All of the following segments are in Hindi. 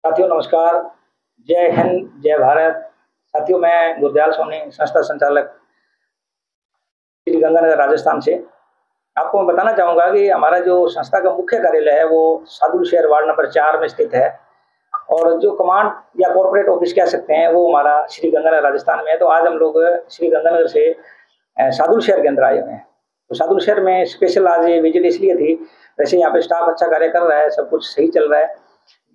साथियों नमस्कार। जय हिंद, जय भारत। साथियों, मैं गुरदयाल सोनी, संस्था संचालक, श्री गंगानगर, राजस्थान से। आपको मैं बताना चाहूँगा कि हमारा जो संस्था का मुख्य कार्यालय है वो सादुल शहर वार्ड नंबर 4 में स्थित है, और जो कमांड या कॉर्पोरेट ऑफिस कह सकते हैं वो हमारा श्री गंगानगर, राजस्थान में है। तो आज हम लोग श्री गंगानगर से सादुल शहर के अंदर आए हुए हैं। तो सादुल शहर में स्पेशल आज ये विजिट इसलिए थी, वैसे यहाँ पे स्टाफ अच्छा कार्य कर रहा है, सब कुछ सही चल रहा है।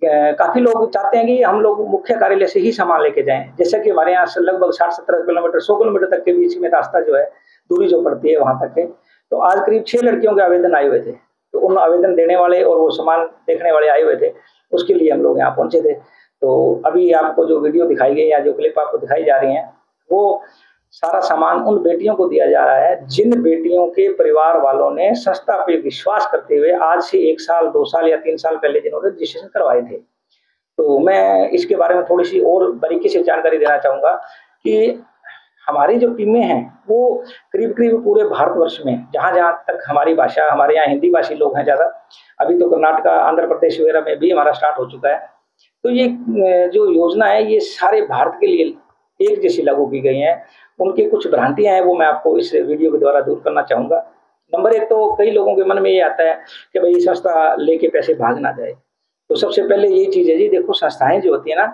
काफी लोग चाहते हैं कि हम लोग मुख्य कार्यालय से ही सामान लेके जाएं, जैसे कि हमारे यहाँ से लगभग 60-70 किलोमीटर, 100 किलोमीटर तक के बीच में रास्ता जो है, दूरी जो पड़ती है वहां तक के। तो आज करीब 6 लड़कियों के आवेदन आए हुए थे, तो उन आवेदन देने वाले और वो सामान देखने वाले आए हुए थे, उसके लिए हम लोग यहाँ पहुंचे थे। तो अभी आपको जो वीडियो दिखाई गई या जो क्लिप आपको दिखाई जा रही है, वो सारा सामान उन बेटियों को दिया जा रहा है जिन बेटियों के परिवार वालों ने संस्था पे विश्वास करते हुए आज से 1 साल, 2 साल या 3 साल पहले जिन्होंने रजिस्ट्रेशन करवाए थे। तो मैं इसके बारे में थोड़ी सी और बारीकी से जानकारी देना चाहूंगा कि हमारी जो टीमें हैं वो करीब करीब पूरे भारतवर्ष में जहाँ जहाँ तक हमारी भाषा, हमारे यहाँ हिंदी भाषी लोग हैं ज़्यादा, अभी तो कर्नाटक, आंध्र प्रदेश वगैरह में भी हमारा स्टार्ट हो चुका है। तो ये जो योजना है ये सारे भारत के लिए एक जैसी लागू की गई है। उनकी कुछ भ्रांतियां हैं वो मैं आपको इस वीडियो के द्वारा दूर करना चाहूंगा। नंबर एक, तो कई लोगों के मन में ये आता है कि भाई संस्था लेके पैसे भाग ना जाए। तो सबसे पहले ये चीज है जी, देखो संस्थाएं जो होती है ना,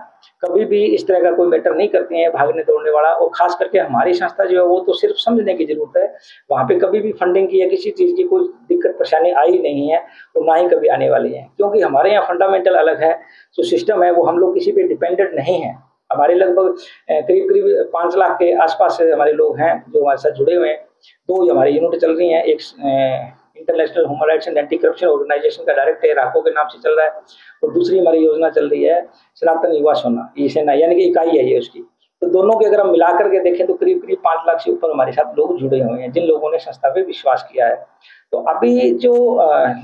कभी भी इस तरह का कोई मैटर नहीं करती हैं भागने दौड़ने वाला। और खास करके हमारी संस्था जो है वो तो सिर्फ समझने की जरूरत है, वहां पे कभी भी फंडिंग की या किसी चीज की कोई दिक्कत परेशानी आई नहीं है और ना ही कभी आने वाली है, क्योंकि हमारे यहाँ फंडामेंटल अलग है। जो सिस्टम है वो हम लोग किसी पे डिपेंडेंट नहीं है। हमारे लगभग करीब करीब 5 लाख के आसपास से हमारे लोग हैं जो हमारे साथ जुड़े हुए हैं। 2 हमारी यूनिट चल रही हैं, एक international human rights and anti corruption organisation का डायरेक्ट है, राको के नाम से चल रहा है, और दूसरी हमारी योजना चल रही है सनातन युवा सेना, यानी कि इकाई है ये उसकी। तो दोनों के अगर हम मिला करके देखें तो करीब करीब 5 लाख से ऊपर हमारे साथ लोग जुड़े हुए हैं जिन लोगों ने संस्था पे विश्वास किया है। तो अभी जो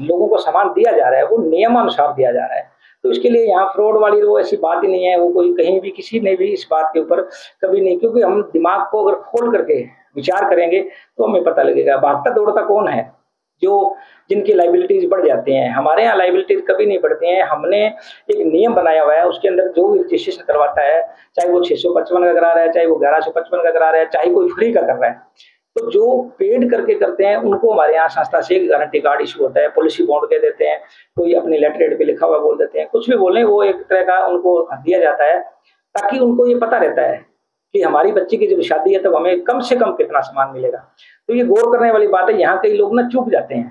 लोगों को सामान दिया जा रहा है वो नियमानुसार दिया जा रहा है। तो इसके लिए यहाँ फ्रॉड वाली वो ऐसी बात ही नहीं है, वो कोई कहीं भी किसी ने भी इस बात के ऊपर कभी नहीं, क्योंकि हम दिमाग को अगर खोल करके विचार करेंगे तो हमें पता लगेगा भागता दौड़ता कौन है जो जिनकी लाइबिलिटीज बढ़ जाती हैं। हमारे यहाँ लाइबिलिटीज कभी नहीं बढ़ती हैं। हमने एक नियम बनाया हुआ है, उसके अंदर जो भी रजिस्ट्रेशन करवाता है, चाहे वो 655 का करा रहा है, चाहे वो 1155 का करा रहा है, चाहे कोई फ्री का कर रहा है, तो जो पेड करके करते हैं उनको हमारे यहाँ संस्था से गारंटी कार्ड इशू होता है, पॉलिसी बॉन्ड दे देते हैं, कोई अपनी लेटर हेड पे लिखा हुआ बोल देते हैं, कुछ भी बोले वो एक तरह का उनको दिया जाता है, ताकि उनको ये पता रहता है कि हमारी बच्ची की जब शादी है तब हमें कम से कम कितना सामान मिलेगा। तो ये गौर करने वाली बात है। यहाँ कई लोग ना चूक जाते हैं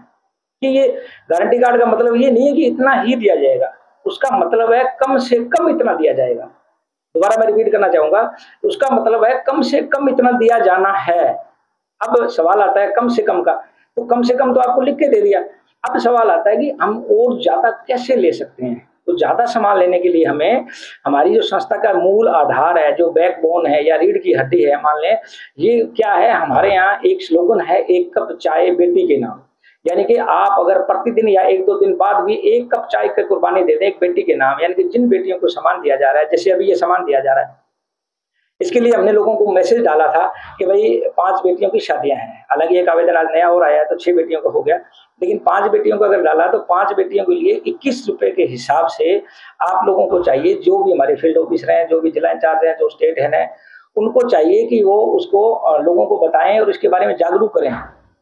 कि ये गारंटी कार्ड का मतलब ये नहीं है कि इतना ही दिया जाएगा, उसका मतलब है कम से कम इतना दिया जाएगा। दोबारा मैं रिपीट करना चाहूंगा, उसका मतलब है कम से कम इतना दिया जाना है। अब सवाल आता है कम से कम का, तो कम से कम तो आपको लिख के दे दिया। अब सवाल आता है कि हम और ज्यादा कैसे ले सकते हैं। तो ज्यादा सामान लेने के लिए हमें हमारी जो संस्था का मूल आधार है, जो बैकबोन है या रीढ़ की हड्डी है, मान लें ये क्या है, हमारे यहाँ एक स्लोगन है, 1 कप चाय बेटी के नाम। यानी कि आप अगर प्रतिदिन या 1-2 दिन बाद भी 1 कप चाय की कुर्बानी दे दें एक बेटी के नाम, यानी कि जिन बेटियों को सामान दिया जा रहा है, जैसे अभी ये सामान दिया जा रहा है, इसके लिए हमने लोगों को मैसेज डाला था कि भाई 5 बेटियों की शादियां हैं। हालांकि एक आवेदन आज नया और आया है तो 6 बेटियों का हो गया, लेकिन 5 बेटियों को अगर डाला तो 5 बेटियों के लिए 21 रुपए के हिसाब से आप लोगों को चाहिए, जो भी हमारे फील्ड ऑफिसर हैं, जो भी जिला इंचार्ज हैं, जो स्टेट हेड हैं, उनको चाहिए कि वो उसको लोगों को बताएं और इसके बारे में जागरूक करें।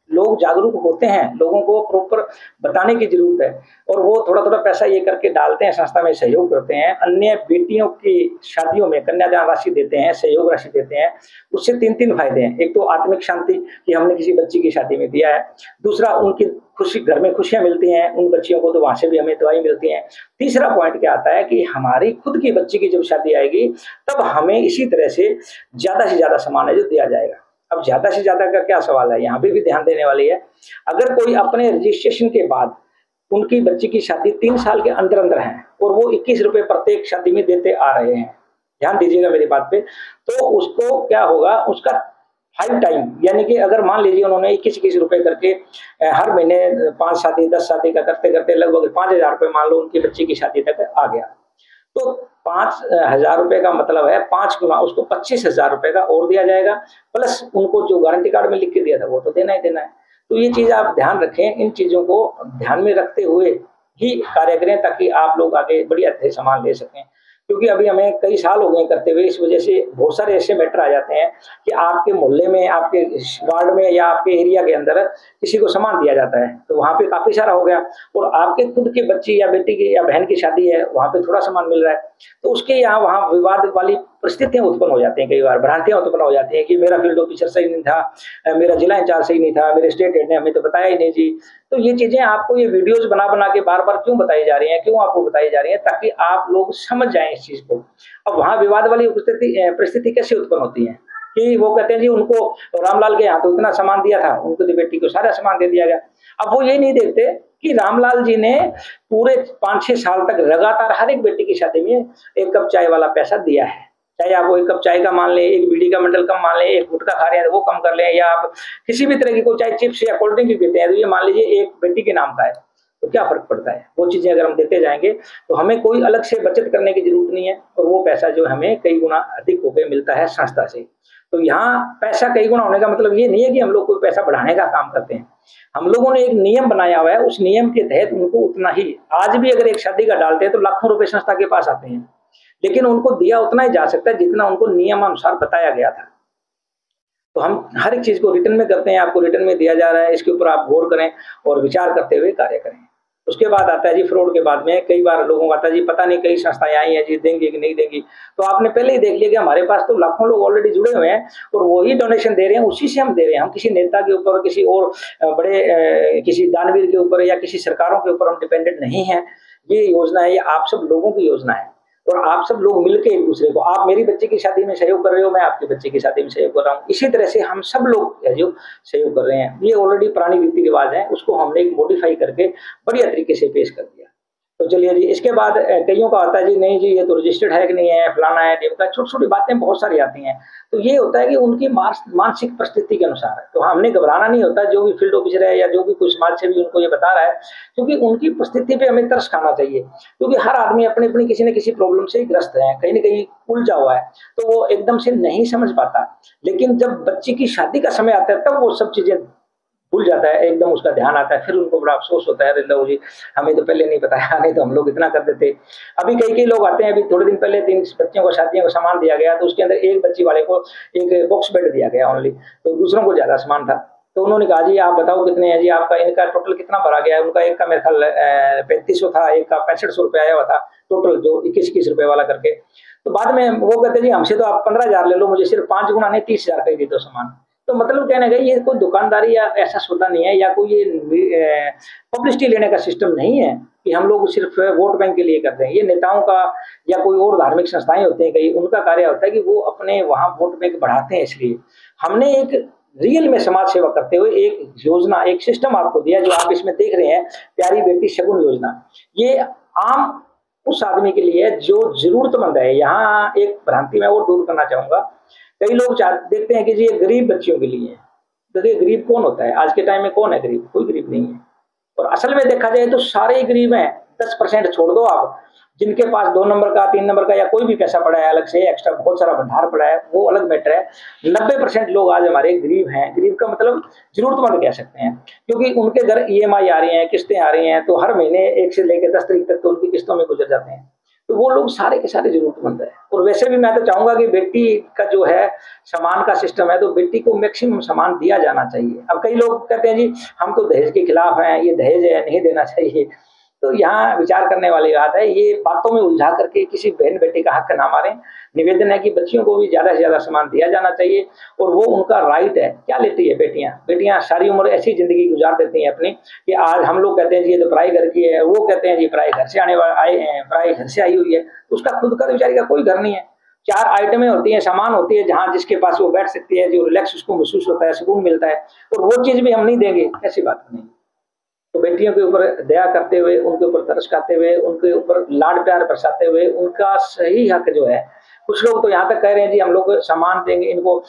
लोग जागरूक होते हैं, लोगों को प्रॉपर बताने की जरूरत है, और वो थोड़ा थोड़ा पैसा ये करके डालते हैं, संस्था में सहयोग करते हैं, अन्य बेटियों की शादियों में कन्यादान राशि देते हैं, सहयोग राशि देते हैं। उससे 3 फायदे हैं। एक तो आत्मिक शांति कि हमने किसी बच्ची की शादी में दिया है, दूसरा उनकी खुशी, घर में खुशियां मिलती हैं उन बच्चियों को, तो वहां से भी हमें दवाई मिलती है। तीसरा पॉइंट क्या आता है कि हमारी खुद की बच्ची की जब शादी आएगी तब हमें इसी तरह से ज्यादा सामान है जो दिया जाएगा। अब ज्यादा से ज्यादा का क्या सवाल है, यहाँ पे भी ध्यान देने वाली है। अगर कोई अपने रजिस्ट्रेशन के बाद उनकी बच्ची की शादी 3 साल के अंदर अंदर है और वो 21 रुपए प्रत्येक शादी में देते आ रहे हैं, ध्यान दीजिएगा मेरी बात पे, तो उसको क्या होगा, उसका 5 टाइम, यानी कि अगर मान लीजिए उन्होंने 21 रुपए करके हर महीने 5 शादी 10 शादी का करते करते लगभग 5,000 रुपए मान लो उनकी बच्ची की शादी तक आ गया, तो 5,000 रुपए का मतलब है 5 गुना उसको 25,000 रुपए का और दिया जाएगा, प्लस उनको जो गारंटी कार्ड में लिख के दिया था वो तो देना ही देना है। तो ये चीज आप ध्यान रखें, इन चीजों को ध्यान में रखते हुए ही कार्य करें ताकि आप लोग आगे बढ़िया सामान ले सकें। क्योंकि अभी हमें कई साल हो गए करते हुए, इस वजह से बहुत सारे ऐसे मैटर आ जाते हैं कि आपके मोहल्ले में, आपके वार्ड में या आपके एरिया के अंदर किसी को सामान दिया जाता है, तो वहाँ पे काफी सारा हो गया, और आपके खुद के बच्ची या बेटी की या बहन की शादी है, वहाँ पे थोड़ा सामान मिल रहा है, तो उसके यहाँ वहाँ विवाद वाली परिस्थितियां उत्पन्न हो जाती हैं, कई बार भ्रांतियां उत्पन्न हो जाती हैं कि मेरा फील्ड ऑफिसर सही नहीं था, मेरा जिला इंचार्ज सही नहीं था, मेरे स्टेट हेड ने हमें तो बताया ही नहीं जी। तो ये चीजें आपको, ये वीडियोस बना बना के बार बार क्यों बताई जा रही हैं, क्यों आपको बताई जा रही है, ताकि आप लोग समझ जाएं इस चीज को। अब वहां विवाद वाली परिस्थिति कैसे उत्पन्न होती है कि वो कहते हैं जी उनको रामलाल के यहाँ तो इतना सामान दिया था, उनको तो बेटी को सारा सामान दे दिया गया। अब वो ये नहीं देखते कि रामलाल जी ने पूरे 5-6 साल तक लगातार हर एक बेटी की शादी में 1 कप चाय वाला पैसा दिया है। चाहे आप वो 1 कप चाय का मान लें, 1 बीड़ी का मंडल कम मान लें, 1 गुटखा खा रहे हैं तो वो कम कर लें, या आप किसी भी तरह की कोई चाहे चिप्स या कोल्ड ड्रिंक भी पीते हैं तो ये मान लीजिए एक बेटी के नाम का है, तो क्या फर्क पड़ता है। वो चीजें अगर हम देते जाएंगे तो हमें कोई अलग से बचत करने की जरूरत नहीं है, और वो पैसा जो हमें कई गुना अधिक होकर मिलता है संस्था से। तो यहाँ पैसा कई गुना होने का मतलब ये नहीं है कि हम लोग कोई पैसा बढ़ाने का काम करते हैं। हम लोगों ने एक नियम बनाया हुआ है, उस नियम के तहत उनको उतना ही, आज भी अगर एक शादी का डालते हैं तो लाखों रुपए संस्था के पास आते हैं, लेकिन उनको दिया उतना ही जा सकता है जितना उनको नियमानुसार बताया गया था। तो हम हर एक चीज को रिटर्न में करते हैं, आपको रिटर्न में दिया जा रहा है, इसके ऊपर आप गौर करें और विचार करते हुए कार्य करें। उसके बाद आता है जी फ्रॉड के बाद में, कई बार लोगों को आता है जी पता नहीं कई संस्थाएं आई हैं जी देंगी कि नहीं देंगी, तो आपने पहले ही देख लिया कि हमारे पास तो लाखों लोग ऑलरेडी जुड़े हुए हैं और वही डोनेशन दे रहे हैं, उसी से हम दे रहे हैं। हम किसी नेता के ऊपर, किसी और बड़े किसी दानवीर के ऊपर या किसी सरकारों के ऊपर हम डिपेंडेंट नहीं है। ये योजना है, ये आप सब लोगों की योजना है, और आप सब लोग मिलकर एक दूसरे को, आप मेरी बच्चे की शादी में सहयोग कर रहे हो, मैं आपके बच्चे की शादी में सहयोग कर रहा हूँ, इसी तरह से हम सब लोग जो सहयोग कर रहे हैं। ये ऑलरेडी पुरानी रीति रिवाज है, उसको हमने एक मॉडिफाई करके बढ़िया तरीके से पेश कर दिया। तो चलिए जी, इसके बाद कईयों का आता है जी नहीं जी ये तो रजिस्टर्ड है कि नहीं है, फलाना है, ढिमका, छोटी छोटी बातें बहुत सारी आती हैं। तो ये होता है कि उनकी मानसिक परिस्थिति के अनुसार है, तो हमने घबराना नहीं होता। जो भी फील्ड ऑफिसर है या जो भी कोई समाज सेवी उनको ये बता रहा है, क्योंकि उनकी परिस्थिति पे हमें तरस खाना चाहिए, क्योंकि हर आदमी अपनी अपनी किसी न किसी प्रॉब्लम से ग्रस्त है, कहीं न कहीं उलझा हुआ है, तो वो एकदम से नहीं समझ पाता। लेकिन जब बच्ची की शादी का समय आता है तब वो सब चीजें भूल जाता है, एकदम उसका ध्यान आता है, फिर उनको बड़ा अफसोस होता है, लो जी हमें तो पहले नहीं बताया, नहीं तो हम लोग इतना कर देते। अभी कई लोग आते हैं, अभी थोड़े दिन पहले 3 बच्चियों को शादियों को सामान दिया गया, तो उसके अंदर एक बच्ची वाले को एक बॉक्स बेड दिया गया ओनली, तो दूसरों को ज्यादा सामान था। तो उन्होंने कहा जी आप बताओ कितने हैं जी, आपका इनका टोटल कितना भरा गया है। उनका एक का मेरे ख्याल 3500 था, एक का 6500 रुपये आया हुआ था टोटल, जो 21-21 रुपये वाला करके। तो बाद में वो कहते जी हमसे तो आप 15,000 ले लो, मुझे सिर्फ 5 गुना नहीं 30,000 का ही दे दो सामान। तो मतलब कहने का ये कोई दुकानदारी या ऐसा सौदा नहीं है, या कोई ये पब्लिसिटी लेने का सिस्टम नहीं है कि हम लोग सिर्फ वोट बैंक के लिए करते हैं। ये नेताओं का या कोई और धार्मिक संस्थाएं होते हैं कई, उनका कार्य होता है कि वो अपने वहां वोट बैंक बढ़ाते हैं। इसलिए हमने एक रियल में समाज सेवा करते हुए एक योजना, एक सिस्टम आपको दिया, जो आप इसमें देख रहे हैं, प्यारी बेटी शगुन योजना। ये आम उस आदमी के लिए जो जरूरतमंद है। यहाँ एक भ्रांति मैं और दूर करना चाहूंगा, कई लोग देखते हैं कि जी ये गरीब बच्चियों के लिए है। देखिए गरीब कौन होता है आज के टाइम में, कौन है गरीब? कोई गरीब नहीं है। और असल में देखा जाए तो सारे ही गरीब हैं। 10% छोड़ दो आप, जिनके पास 2 नंबर का, 3 नंबर का या कोई भी पैसा पड़ा है अलग से, एक्स्ट्रा बहुत सारा भंडार पड़ा है, वो अलग मैटर है। 90% लोग आज हमारे गरीब हैं। गरीब का मतलब जरूरतमंद कह सकते हैं, क्योंकि उनके घर EMI आ रही हैं, किस्तें आ रही हैं, तो हर महीने 1 से लेकर 10 तारीख तक तो उनकी किस्तों में गुजर जाते हैं। तो वो लोग सारे के सारे जरूरतमंद है। और वैसे भी मैं तो चाहूंगा कि बेटी का जो है सामान का सिस्टम है, तो बेटी को मैक्सिमम सामान दिया जाना चाहिए। अब कई लोग कहते हैं जी हम तो दहेज के खिलाफ हैं, ये दहेज है, नहीं देना चाहिए। तो यहाँ विचार करने वाली बात है, ये बातों में उलझा करके किसी बहन बेटी का हक ना मारें। निवेदन है कि बच्चियों को भी ज्यादा से ज्यादा सामान दिया जाना चाहिए, और वो उनका राइट है। क्या लेती है बेटियां सारी उम्र ऐसी जिंदगी गुजार देती हैं अपनी, कि आज हम लोग कहते हैं जी ये तो पराई घर की है, वो कहते हैं जी पराई घर से पराई घर से आई हुई है। तो उसका खुद का बेचारी का कोई घर नहीं है। 4 आइटमें होती हैं, सामान होती है, जहां जिसके पास वो बैठ सकती है, जो रिलैक्स उसको महसूस होता है, सुकून मिलता है, और वो चीज भी हम नहीं देंगे, ऐसी बात नहीं। तो बेटियों के ऊपर दया करते हुए, उनके ऊपर तरस खाते हुए, उनके ऊपर लाड प्यार बरसाते हुए, उनका सही हक जो है, कुछ लोग तो यहाँ तक कह रहे हैं जी हम लोग सामान देंगे, इनको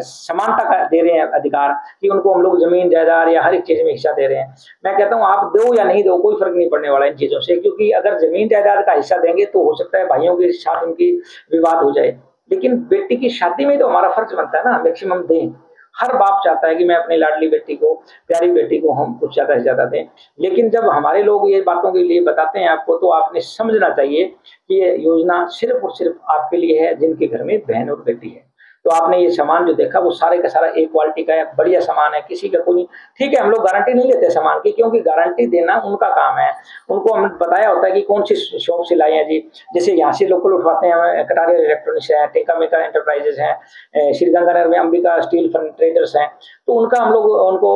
समानता का दे रहे हैं अधिकार, कि उनको हम लोग जमीन जायदाद या हर एक चीज में हिस्सा दे रहे हैं। मैं कहता हूँ आप दो या नहीं दो, कोई फर्क नहीं पड़ने वाला इन चीजों से, क्योंकि अगर जमीन जायदाद का हिस्सा देंगे तो हो सकता है भाइयों के साथ उनकी विवाद हो जाए, लेकिन बेटी की शादी में तो हमारा फर्ज बनता है ना मैक्सिमम दें। हर बाप चाहता है कि मैं अपनी लाडली बेटी को, प्यारी बेटी को हम कुछ ज़्यादा से ज़्यादा दें। लेकिन जब हमारे लोग ये बातों के लिए बताते हैं आपको, तो आपने समझना चाहिए कि ये योजना सिर्फ़ और सिर्फ़ आपके लिए है जिनके घर में बहन और बेटी है। तो आपने ये सामान जो देखा वो सारे का सारा एक क्वालिटी का है, बढ़िया सामान है, किसी का कोई, ठीक है, हम लोग गारंटी नहीं लेते सामान की, क्योंकि गारंटी देना उनका काम है। उनको हमने बताया होता है कि कौन सी शॉप से लाए हैं जी। जैसे यहाँ से लोकल उठवाते हैं, कटारिया इलेक्ट्रॉनिक्स है, टेका मेका एंटरप्राइजेज हैं, श्रीगंगानगर में अंबिका स्टील ट्रेडर्स हैं। तो उनका हम लोग उनको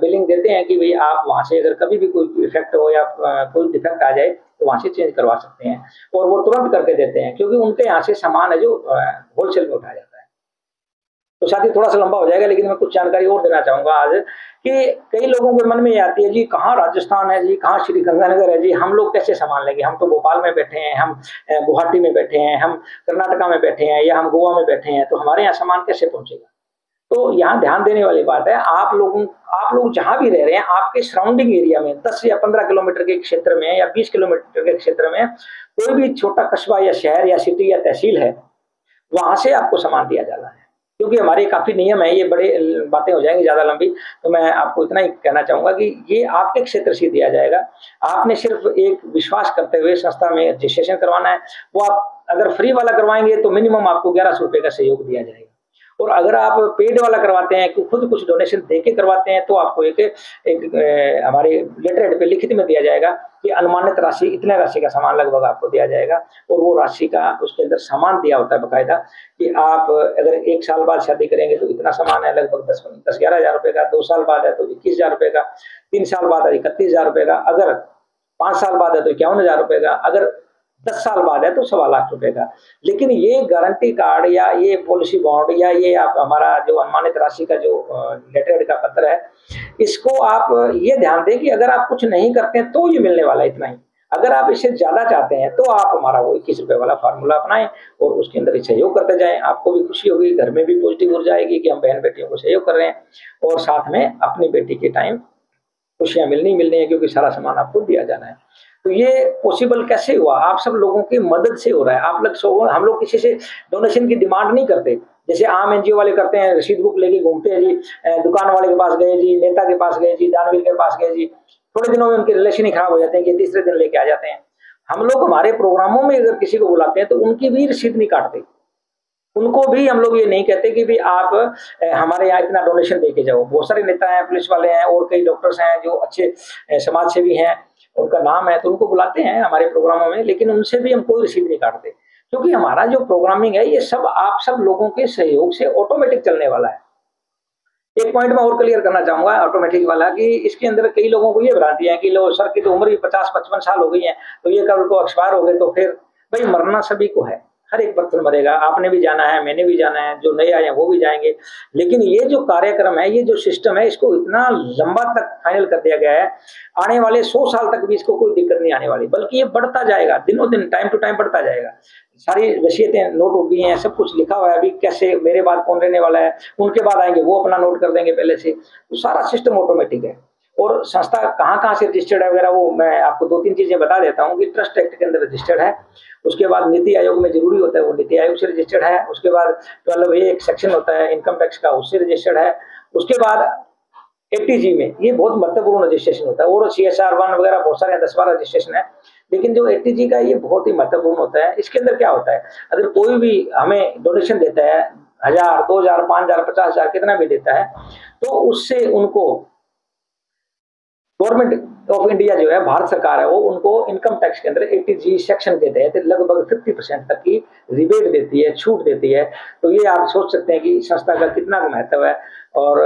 बिलिंग देते हैं कि भाई आप वहाँ से अगर कभी भी कोई इफेक्ट हो या कोई डिफेक्ट आ जाए तो वहाँ से चेंज करवा सकते हैं, और वो तुरंत करके देते हैं, क्योंकि उनके यहाँ से सामान है जो होलसेल में उठाया जाता है। तो साथ ही थोड़ा सा लंबा हो जाएगा, लेकिन मैं कुछ जानकारी और देना चाहूँगा आज, कि कई लोगों के मन में ये आती है जी, कहाँ राजस्थान है जी, कहाँ श्री गंगानगर है जी, हम लोग कैसे सामान लेंगे, हम तो भोपाल में बैठे हैं, हम गुवाहाटी में बैठे हैं, हम कर्नाटका में बैठे हैं, या हम गोवा में बैठे हैं, तो हमारे यहाँ सामान कैसे पहुँचेगा। तो यहाँ ध्यान देने वाली बात है, आप लोग जहाँ भी रह रहे हैं, आपके सराउंडिंग एरिया में 10 या 15 किलोमीटर के क्षेत्र में या 20 किलोमीटर के क्षेत्र में कोई भी छोटा कस्बा या शहर या सिटी या तहसील है, वहां से आपको सामान दिया जाना है। क्योंकि हमारे काफी नियम है, ये बड़े बातें हो जाएंगी ज्यादा लंबी, तो मैं आपको इतना ही कहना चाहूंगा कि ये आपके क्षेत्र से दिया जाएगा। आपने सिर्फ एक विश्वास करते हुए संस्था में रजिस्ट्रेशन करवाना है। वो आप अगर फ्री वाला करवाएंगे तो मिनिमम आपको 1100 रुपए का सहयोग दिया जाएगा, और अगर आप पेड वाला करवाते हैं कि खुद कुछ डोनेशन देके करवाते हैं, तो आपको एक हमारे लेटर हेड पे लिखित में दिया जाएगा कि अनुमानित राशि, इतने राशि का सामान लगभग आपको दिया जाएगा, और वो राशि का उसके अंदर सामान दिया होता है बकायदा, कि आप अगर 1 साल बाद शादी करेंगे तो इतना सामान है, लगभग 10-11 हज़ार रुपए का, 2 साल बाद है तो 21 हज़ार रुपए का, 3 साल बाद है 31 हज़ार रुपए का, अगर 5 साल बाद है तो 51 हज़ार रुपए का, अगर 10 साल बाद है तो 1.25 लाख रुपए का। लेकिन ये गारंटी कार्ड या ये पॉलिसी बॉन्ड या ये आप हमारा जो अनुमानित राशि का जो लेटर का पत्र है, इसको आप ये ध्यान दें कि अगर आप कुछ नहीं करते हैं तो ये मिलने वाला है इतना ही। अगर आप इससे ज्यादा चाहते हैं तो आप हमारा वो 21 रुपए वाला फार्मूला अपनाएं और उसके अंदर सहयोग करते जाएं। आपको भी खुशी होगी, घर में भी पॉजिटिव ऊर्जा आएगी कि हम बहन बेटियों को सहयोग कर रहे हैं, और साथ में अपनी बेटी के टाइम खुशियां मिलनी है, क्योंकि सारा सामान आपको दिया जाना है। तो ये पॉसिबल कैसे हुआ? आप सब लोगों की मदद से हो रहा है। आप लोग, हम लोग किसी से डोनेशन की डिमांड नहीं करते, जैसे आम एनजीओ वाले करते हैं, रसीद बुक लेके घूमते हैं जी, दुकान वाले के पास गए जी, नेता के पास गए जी, दानवीर के पास गए जी, थोड़े दिनों में उनके रिलेशन ही खराब हो जाते हैं कि तीसरे दिन लेके आ जाते हैं। हम लोग हमारे प्रोग्रामों में अगर किसी को बुलाते हैं तो उनकी भी रसीद नहीं काटते, उनको भी हम लोग ये नहीं कहते कि भी आप हमारे यहाँ इतना डोनेशन दे के जाओ। बहुत सारे नेता हैं, पुलिस वाले हैं, और कई डॉक्टर्स हैं जो अच्छे समाज सेवी हैं, उनका नाम है तो उनको बुलाते हैं हमारे प्रोग्रामों में, लेकिन उनसे भी हम कोई रिसीव नहीं काटते, क्योंकि हमारा जो प्रोग्रामिंग है ये सब आप सब लोगों के सहयोग से ऑटोमेटिक चलने वाला है। एक पॉइंट में और क्लियर करना चाहूंगा ऑटोमेटिक वाला, कि इसके अंदर कई लोगों को ये भ्रांति है कि लो सर की तो उम्र भी 50-55 साल हो गई है, तो ये कल को एक्सपायर हो गए तो फिर, भाई मरना सभी को है, हर एक पर्सन मरेगा, आपने भी जाना है, मैंने भी जाना है, जो नए आए हैं वो भी जाएंगे। लेकिन ये जो कार्यक्रम है, ये जो सिस्टम है, इसको इतना लंबा तक फाइनल कर दिया गया है, आने वाले 100 साल तक भी इसको कोई दिक्कत नहीं आने वाली, बल्कि ये बढ़ता जाएगा, दिनों दिन, टाइम टू टाइम बढ़ता जाएगा। सारी वसीयतें नोट हो गई हैं, सब कुछ लिखा हुआ है, अभी कैसे मेरे बाद कौन रहने वाला है, उनके बाद आएंगे वो अपना नोट कर देंगे पहले से, तो सारा सिस्टम ऑटोमेटिक है। और संस्था कहाँ कहाँ से रजिस्टर्ड है वगैरह, वो मैं आपको 2-3 चीजें बता देता हूँ कि ट्रस्ट एक्ट के अंदर रजिस्टर्ड है, उसके बाद नीति आयोग में जरूरी होता है वो नीति आयोग से रजिस्टर्ड है, उसके बाद 12A एक सेक्शन होता है इनकम टैक्स का, उससे रजिस्टर्ड है, उसके बाद ATG में ये बहुत महत्वपूर्ण रजिस्ट्रेशन होता है, और CSR1 वगैरह बहुत सारे 10-12 रजिस्ट्रेशन है, लेकिन जो ATG का ये बहुत ही महत्वपूर्ण होता है। इसके अंदर क्या होता है, अगर कोई भी हमें डोनेशन देता है 1000, 2000, 5000, 50,000 कितना भी देता है, तो उससे उनको गवर्नमेंट ऑफ इंडिया जो है, भारत सरकार है, वो उनको इनकम टैक्स के अंदर ATG सेक्शन के तहत लगभग 50% तक की रिबेट देती है, छूट देती है। तो ये आप सोच सकते हैं कि संस्था का कितना महत्व है, और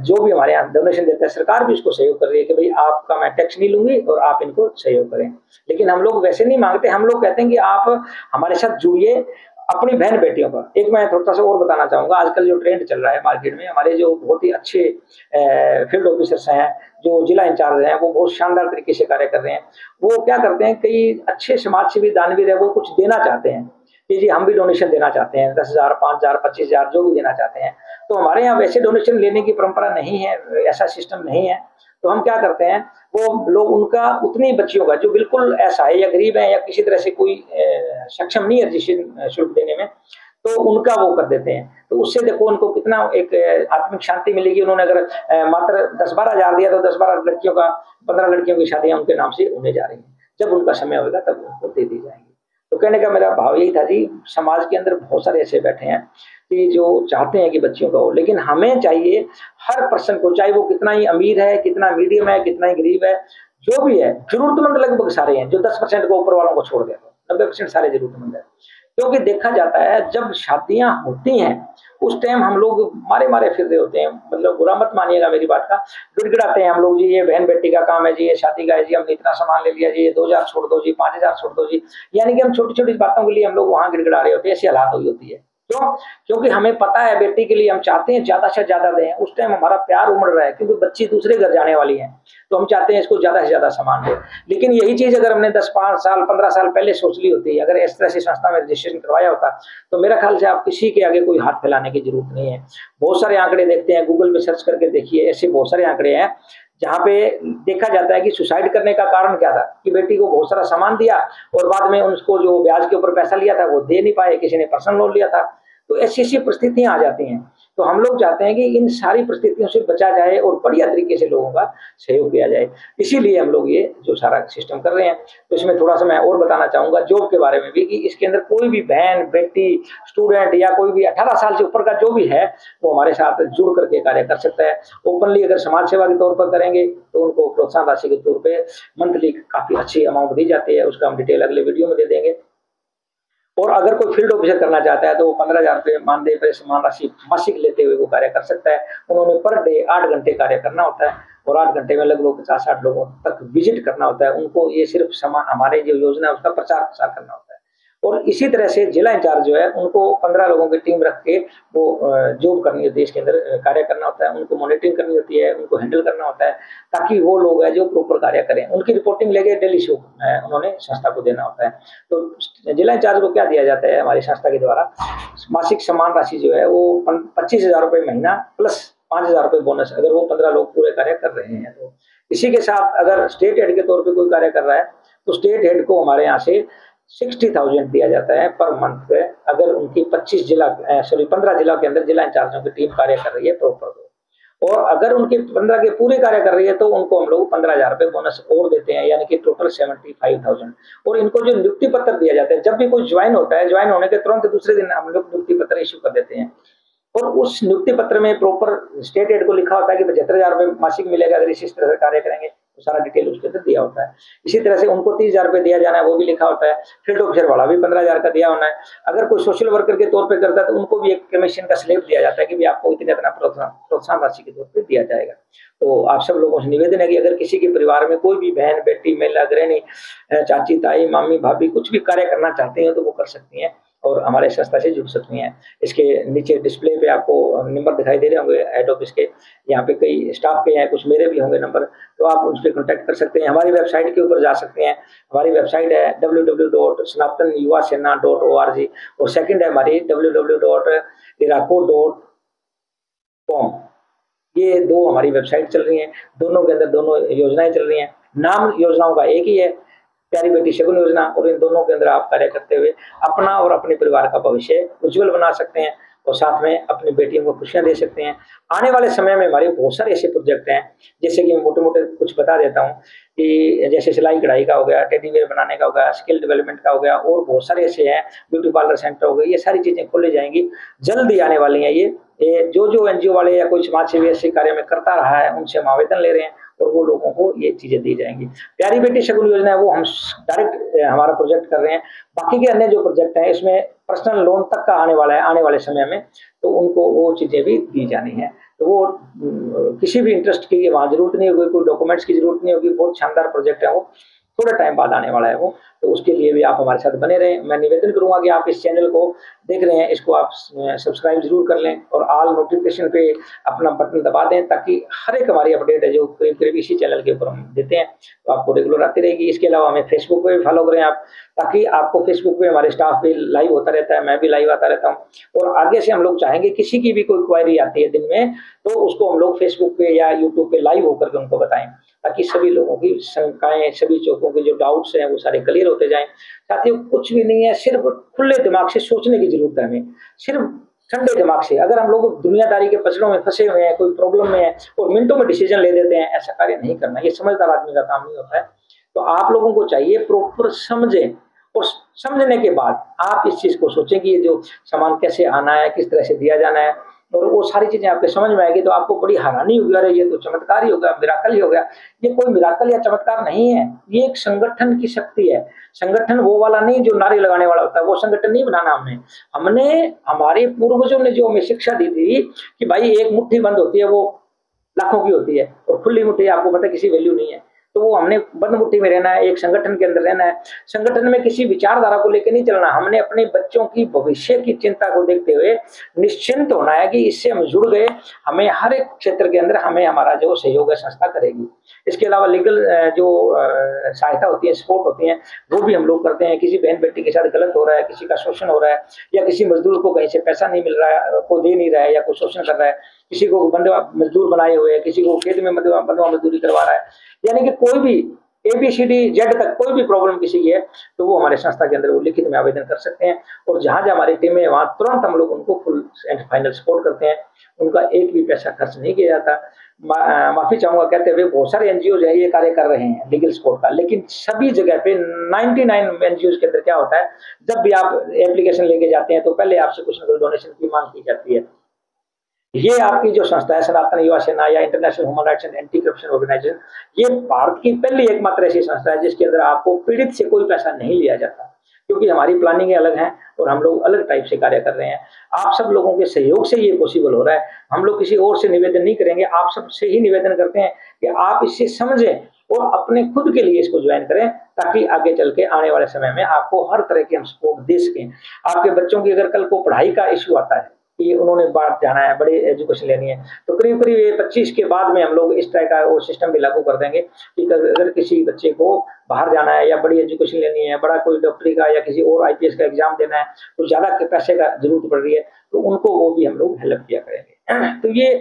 जो भी हमारे यहाँ डोनेशन देता है, सरकार भी इसको सहयोग कर रही है कि भाई आपका मैं टैक्स नहीं लूंगी और आप इनको सहयोग करें। लेकिन हम लोग वैसे नहीं मांगते, हम लोग कहते हैं कि आप हमारे साथ जुड़िए अपनी बहन बेटियों का। एक मैं थोड़ा सा और बताना चाहूंगा, आजकल जो ट्रेंड चल रहा है मार्केट में, हमारे जो बहुत ही अच्छे फील्ड ऑफिसर्स हैं, जो जिला इंचार्ज हैं, वो बहुत शानदार तरीके से कार्य कर रहे हैं। वो क्या करते हैं, कई अच्छे समाज सेवी दानवीर है, वो कुछ देना चाहते हैं कि जी हम भी डोनेशन देना चाहते हैं, 10,000, 5,000, 25,000 जो भी देना चाहते हैं। तो हमारे यहाँ वैसे डोनेशन लेने की परंपरा नहीं है, ऐसा सिस्टम नहीं है। तो हम क्या करते हैं, वो लोग उनका उतनी बच्चियों का जो बिल्कुल ऐसा है या गरीब है या किसी तरह से कोई सक्षम नहीं है रजिस्ट्रेशन शुल्क देने में, तो उनका वो कर देते हैं। तो उससे देखो उनको कितना एक आत्मिक शांति मिलेगी। उन्होंने अगर मात्र 10-12 हजार दिया तो 10-12 लड़कियों का 15 लड़कियों की शादियां उनके नाम से होने जा रही हैं। जब उनका समय होगा तब उनको दे दी जाएंगी। तो कहने का मेरा भाव यही था जी, समाज के अंदर बहुत सारे ऐसे बैठे हैं कि जो चाहते हैं कि बच्चियों का हो, लेकिन हमें चाहिए हर पर्सन को, चाहे वो कितना ही अमीर है, कितना मीडियम है, कितना ही गरीब है, जो भी है, जरूरतमंद लगभग सारे हैं। जो 10% को ऊपर वालों को छोड़ दे तो 90% सारे जरूरतमंद है। क्योंकि देखा जाता है जब शादियां होती हैं उस टाइम हम लोग मारे मारे फिर रहे होते हैं, मतलब बुरा मत मानिएगा मेरी बात का, गिड़गिड़ाते हैं हम लोग, जी ये बहन बेटी का काम है जी, ये शादी का है जी, हमने इतना सामान ले लिया जी, ये 2000 छोड़ दो जी, 5000 छोड़ दो जी। यानी कि हम छोटी छोटी बातों के लिए हम लोग वहां गिड़गिड़ा रहे होते हैं। ऐसी हालात हुई होती है। क्यों? क्योंकि हमें पता है बेटी के लिए हम चाहते हैं ज्यादा से ज्यादा दें। उस टाइम हमारा प्यार उमड़ रहा है क्योंकि बच्ची दूसरे घर जाने वाली है, तो हम चाहते हैं इसको ज्यादा से ज्यादा सामान दें। लेकिन यही चीज अगर हमने 10-5 साल 15 साल पहले सोच ली होती, अगर इस तरह से संस्था में रजिस्ट्रेशन करवाया होता, तो मेरा ख्याल से आप किसी के आगे कोई हाथ फैलाने की जरूरत नहीं है। बहुत सारे आंकड़े देखते हैं, गूगल पे सर्च करके देखिए, ऐसे बहुत सारे आंकड़े हैं जहाँ पे देखा जाता है कि सुसाइड करने का कारण क्या था कि बेटी को बहुत सारा सामान दिया और बाद में उसको जो ब्याज के ऊपर पैसा लिया था वो दे नहीं पाए, किसी ने पर्सनल लोन लिया था। तो ऐसी ऐसी परिस्थितियां आ जाती हैं। तो हम लोग चाहते हैं कि इन सारी परिस्थितियों से बचा जाए और बढ़िया तरीके से लोगों का सहयोग किया जाए। इसीलिए हम लोग ये जो सारा सिस्टम कर रहे हैं। तो इसमें थोड़ा सा मैं और बताना चाहूंगा जॉब के बारे में भी, कि इसके अंदर कोई भी बहन बेटी स्टूडेंट या कोई भी 18 साल से ऊपर का जो भी है वो हमारे साथ जुड़ करके कार्य कर सकता है। ओपनली अगर समाज सेवा के तौर पर करेंगे तो उनको प्रोत्साहन राशि के तौर पर मंथली काफी अच्छी अमाउंट दी जाती है। उसका हम डिटेल अगले वीडियो में दे देंगे। और अगर कोई फील्ड ऑफिसर करना चाहता है तो वो 15,000 रुपये मानदेय पर समान राशि मासिक लेते हुए वो कार्य कर सकता है। उन्होंने पर डे 8 घंटे कार्य करना होता है और 8 घंटे में लगभग 50-60 लोगों तक विजिट करना होता है। उनको ये सिर्फ हमारे जो योजना है उसका प्रचार प्रसार करना होता है। और इसी तरह से जिला इंचार्ज जो है उनको 15 लोगों की टीम रख के वो जॉब करनी होती है, इसके अंदर कार्य करना होता है, उनको मॉनिटरिंग करनी होती है, उनको हैंडल करना होता है, ताकि वो लोग हैं जो प्रॉपर कार्य करें। उनकी रिपोर्टिंग लेके डेली शो उन्होंने संस्था को देना होता है। तो जिला इंचार्ज को क्या दिया जाता है हमारी संस्था के द्वारा, मासिक समान राशि जो है वो 25,000 रुपये महीना प्लस 5,000 रुपये बोनस, अगर वो 15 लोग पूरे कार्य कर रहे हैं तो। इसी के साथ अगर स्टेट हेड के तौर पे कोई कार्य कर रहा है तो स्टेट हेड को हमारे यहाँ से 60,000 दिया जाता है पर मंथ पे, अगर उनकी 15 जिला के अंदर जिला इंचार्जों की टीम कार्य कर रही है प्रॉपर। और अगर उनके 15 के पूरे कार्य कर रही है तो उनको हम लोग 15,000 रुपये बोनस और देते हैं, यानी कि टोटल 75,000। और इनको जो नियुक्ति पत्र दिया जाता है, जब भी कोई ज्वाइन होता है, ज्वाइन होने के तुरंत दूसरे दिन हम लोग नियुक्ति पत्र इश्यू कर देते हैं। और उस नियुक्ति पत्र में प्रॉपर स्टेट हेड को लिखा होता है कि 75,000 रुपये मासिक मिलेगा अगर इस तरह से कार्य करेंगे, तो सारा डिटेल उसके अंदर दिया होता है। इसी तरह से उनको 30,000 रुपये दिया जाना है, वो भी लिखा होता है। फील्ड ऑफिसर वाला भी 15,000 का दिया होना है। अगर कोई सोशल वर्कर के तौर पर करता है तो उनको भी एक कमीशन का स्लेब दिया जाता है कि भी आपको इतना इतना प्रोत्साहन राशि के तौर पर दिया जाएगा। तो आप सब लोगों से निवेदन है कि अगर किसी के परिवार में कोई भी बहन बेटी महिला गृहिणी चाची ताई मामी भाभी कुछ भी कार्य करना चाहते हैं तो वो कर सकती हैं और हमारे संस्था से जुड़ सकती हैं। इसके नीचे डिस्प्ले पे आपको नंबर दिखाई दे रहे होंगे हेड ऑफिस के, यहाँ पे कई स्टाफ के हैं, कुछ मेरे भी होंगे नंबर, तो आप उन पर कॉन्टैक्ट कर सकते हैं। हमारी वेबसाइट के ऊपर जा सकते हैं। हमारी वेबसाइट है www.sanatanyuvasena.org और सेकंड है हमारी www.iraco.com। ये दो हमारी वेबसाइट चल रही हैं, दोनों के अंदर दोनों योजनाएं चल रही हैं। नाम योजनाओं का एक ही है, प्यारी बेटी शगुन योजना, और इन दोनोों के अंदर आप कार्य करते हुए अपना और अपने परिवार का भविष्य उज्जवल बना सकते हैं और साथ में अपनी बेटियों को खुशियां दे सकते हैं। आने वाले समय में हमारे बहुत सारे ऐसे प्रोजेक्ट हैं, जैसे कि मैं मोटे मोटे कुछ बता देता हूँ कि जैसे सिलाई कढ़ाई का हो गया, टेडी वेयर बनाने का हो गया, स्किल डेवलपमेंट का हो गया, और बहुत सारे ऐसे हैं, ब्यूटी पार्लर सेंटर हो गए, ये सारी चीजें खोली जाएंगी, जल्द ही आने वाली हैं। ये जो एनजीओ वाले या कोई समाज सेवी ऐसे कार्य में करता रहा है उनसे हम आवेदन ले रहे हैं और वो लोगों को ये चीजें दी जाएंगी। प्यारी बेटी शगुन योजना है वो हम डायरेक्ट हमारा प्रोजेक्ट कर रहे हैं। बाकी के अन्य जो प्रोजेक्ट हैं इसमें पर्सनल लोन तक का आने वाला है आने वाले समय में, तो उनको वो चीजें भी दी जानी है। तो वो किसी भी इंटरेस्ट की वहाँ जरूरत नहीं होगी, कोई डॉक्यूमेंट्स की जरूरत नहीं होगी, बहुत शानदार प्रोजेक्ट है, वो थोड़ा टाइम बाद आने वाला है वो। तो उसके लिए भी आप हमारे साथ बने रहें। मैं निवेदन करूंगा कि आप इस चैनल को देख रहे हैं, इसको आप सब्सक्राइब जरूर कर लें और ऑल नोटिफिकेशन पे अपना बटन दबा दें, ताकि हर एक हमारी अपडेट है जो करीब करीब इसी चैनल के ऊपर हम देते हैं तो आपको रेगुलर आती रहेगी। इसके अलावा हमें फेसबुक पे भी फॉलो करें आप, ताकि आपको फेसबुक पे हमारे स्टाफ भी लाइव होता रहता है, मैं भी लाइव आता रहता हूँ। और आगे से हम लोग चाहेंगे किसी की भी कोई क्वायरी आती है दिन में तो उसको हम लोग फेसबुक पे या यूट्यूब पे लाइव होकर के उनको बताएं, ताकि सभी लोगों की शंकाएं, सभी चीजों लोगों के जो डाउट्स हैं वो सारे क्लियर होते जाएं। साथियों कुछ भी नहीं है, सिर्फ खुले दिमाग से सोचने की जरूरत है हमें, सिर्फ ठंडे दिमाग से। अगर हम लोग दुनियादारी के पचड़ों में फंसे हुए हैं, कोई प्रॉब्लम में है और मिनटों में डिसीजन ले देते हैं, ऐसा कार्य नहीं करना, ये समझदार आदमी का काम नहीं होता है। तो आप लोगों को चाहिए प्रॉपर समझें, और समझने के बाद आप इस चीज को सोचें कि ये जो सामान कैसे आना है, किस तरह से दिया जाना है, और वो सारी चीजें आपके समझ में आएगी तो आपको बड़ी हैरानी होगी, अरे ये तो चमत्कार ही होगा, मिराकल ही हो गया। ये कोई मिराकल या चमत्कार नहीं है, ये एक संगठन की शक्ति है। संगठन वो वाला नहीं जो नारे लगाने वाला होता है, वो संगठन नहीं बनाना हमने हमारे पूर्वजों ने जो हमें शिक्षा दी थी कि भाई एक मुट्ठी बंद होती है वो लाखों की होती है, और खुली मुट्ठी आपको पता है किसी वैल्यू नहीं है। तो वो हमने बंद मुट्ठी में रहना है, एक संगठन के अंदर रहना है। संगठन में किसी विचारधारा को लेकर नहीं चलना, हमने अपने बच्चों की भविष्य की चिंता को देखते हुए निश्चिंत होना है कि इससे हम जुड़ गए, हमें हर एक क्षेत्र के अंदर हमें हमारा जो सहयोग है संस्था करेगी। इसके अलावा लीगल जो सहायता होती है, सपोर्ट होती है, वो भी हम लोग करते हैं। किसी बहन बेटी के साथ गलत हो रहा है, किसी का शोषण हो रहा है, या किसी मजदूर को कहीं से पैसा नहीं मिल रहा है, को दे नहीं रहा है, या कोई शोषण कर रहा है, किसी को बंधुआ मजदूर बनाए हुए है, किसी को खेत में बंधुआ मजदूरी करवा रहा है, यानी कि कोई भी ABCD Z तक कोई भी प्रॉब्लम किसी की है तो वो हमारे संस्था के अंदर वो लिखित में आवेदन कर सकते हैं। और जहां जहां हमारी टीम है वहां तुरंत हम लोग उनको फुल एंड फाइनल सपोर्ट करते हैं, उनका एक भी पैसा खर्च नहीं किया जाता। माफी चाहूंगा कहते हुए, बहुत सारे NGOs है ये कार्य कर रहे हैं लीगल सपोर्ट का, लेकिन सभी जगह पे 99 NGOs के अंदर क्या होता है, जब भी आप एप्लीकेशन लेके जाते हैं तो पहले आपसे कुछ न कुछ डोनेशन की मांग की जाती है। ये आपकी जो संस्था है सनातन युवा सेना या international human rights and anti corruption organisation, ये भारत की पहली एकमात्र ऐसी संस्था है जिसके अंदर आपको पीड़ित से कोई पैसा नहीं लिया जाता, क्योंकि हमारी प्लानिंग अलग है और हम लोग अलग टाइप से कार्य कर रहे हैं। आप सब लोगों के सहयोग से ये पॉसिबल हो रहा है, हम लोग किसी और से निवेदन नहीं करेंगे, आप सब से ही निवेदन करते हैं कि आप इससे समझें और अपने खुद के लिए इसको ज्वाइन करें, ताकि आगे चल के आने वाले समय में आपको हर तरह के हम सपोर्ट दे सकें। आपके बच्चों की अगर कल को पढ़ाई का इश्यू आता है कि उन्होंने बाहर जाना है, बड़ी एजुकेशन लेनी है, तो करीब करीब 25 के बाद में हम लोग इस तरह का वो सिस्टम भी लागू कर देंगे कि अगर किसी बच्चे को बाहर जाना है या बड़ी एजुकेशन लेनी है, बड़ा कोई डॉक्टरी का या किसी और IPS का एग्जाम देना है, तो ज्यादा पैसे का जरूरत पड़ रही है, तो उनको वो भी हम लोग हेल्प किया करेंगे। तो ये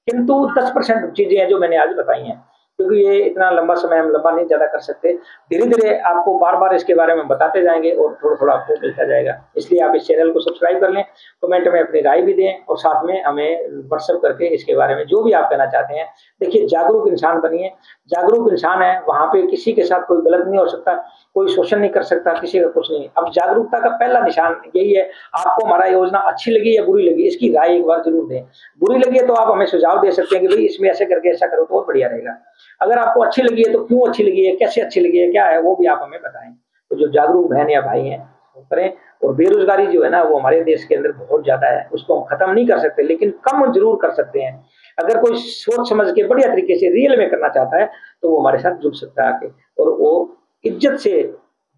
किंतु 10% चीजें हैं जो मैंने आज बताई हैं, क्योंकि ये इतना लंबा समय हम लंबा नहीं ज्यादा कर सकते। धीरे धीरे आपको बार बार इसके बारे में बताते जाएंगे और थोड़ा थोड़ा आपको मिलता जाएगा। इसलिए आप इस चैनल को सब्सक्राइब कर लें, कमेंट में अपनी राय भी दें, और साथ में हमें व्हाट्सएप करके इसके बारे में जो भी आप कहना चाहते हैं। देखिए, जागरूक इंसान बनिए, जागरूक इंसान है वहां पे किसी के साथ कोई गलत नहीं हो सकता, कोई शोषण नहीं कर सकता, किसी का कुछ नहीं। अब जागरूकता का पहला निशान यही है, आपको हमारा योजना अच्छी लगी या बुरी लगी, इसकी राय एक बार जरूर दें। बुरी लगी है तो आप हमें सुझाव दे सकते हैं कि भाई इसमें ऐसे करके ऐसा करो तो और बढ़िया रहेगा। अगर आपको अच्छी लगी है तो क्यों अच्छी लगी है, कैसे अच्छी लगी है, क्या है, वो भी आप हमें बताएं। तो जो जागरूक बहन या भाई हैं वो करें। और बेरोजगारी जो है ना, वो हमारे देश के अंदर बहुत ज्यादा है, उसको हम खत्म नहीं कर सकते, लेकिन कम जरूर कर सकते हैं। अगर कोई सोच समझ के बढ़िया तरीके से रियल में करना चाहता है तो वो हमारे साथ जुड़ सकता है आके, और वो इज्जत से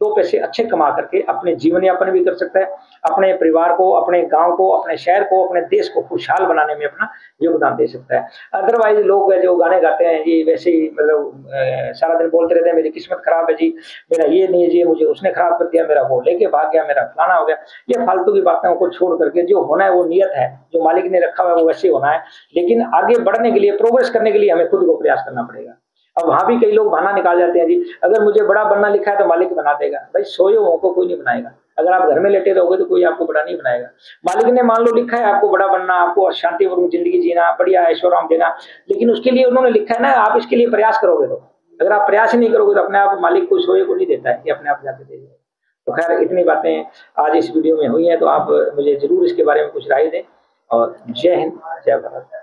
2 पैसे अच्छे कमा करके अपने जीवन यापन भी कर सकता है, अपने परिवार को, अपने गांव को, अपने शहर को, अपने देश को खुशहाल बनाने में अपना योगदान दे सकता है। अदरवाइज लोग जो गाने गाते हैं जी, वैसे ही मतलब सारा दिन बोलते रहते हैं मेरी किस्मत खराब है जी, मेरा ये नहीं है जी, मुझे उसने खराब कर दिया, मेरा वो लेके भाग गया, मेरा फलाना हो गया। ये फालतू की बातों को छोड़ करके जो होना है वो नियत है, जो मालिक ने रखा हुआ है वो वैसे होना है, लेकिन आगे बढ़ने के लिए, प्रोग्रेस करने के लिए हमें खुद को प्रयास करना पड़ेगा। अब वहां भी कई लोग बहाना निकाल जाते हैं जी, अगर मुझे बड़ा बनना लिखा है तो मालिक बना देगा। भाई सोए हुओं को कोई नहीं बनाएगा, अगर आप घर में लेटे रहोगे तो कोई आपको बड़ा नहीं बनाएगा। मालिक ने मान लो लिखा है आपको बड़ा बनना, आपको शांतिपूर्वक जिंदगी जीना, बढ़िया ऐशोआराम देना, लेकिन उसके लिए उन्होंने लिखा है ना, आप इसके लिए प्रयास करोगे तो। अगर आप प्रयास ही नहीं करोगे तो अपने आप मालिक कोई सोए को नहीं देता है, ये अपने आप जाके दे देगा। तो खैर, इतनी बातें आज इस वीडियो में हुई हैं, तो आप मुझे जरूर इसके बारे में कुछ राय दें। और जय हिंद, जय भारत।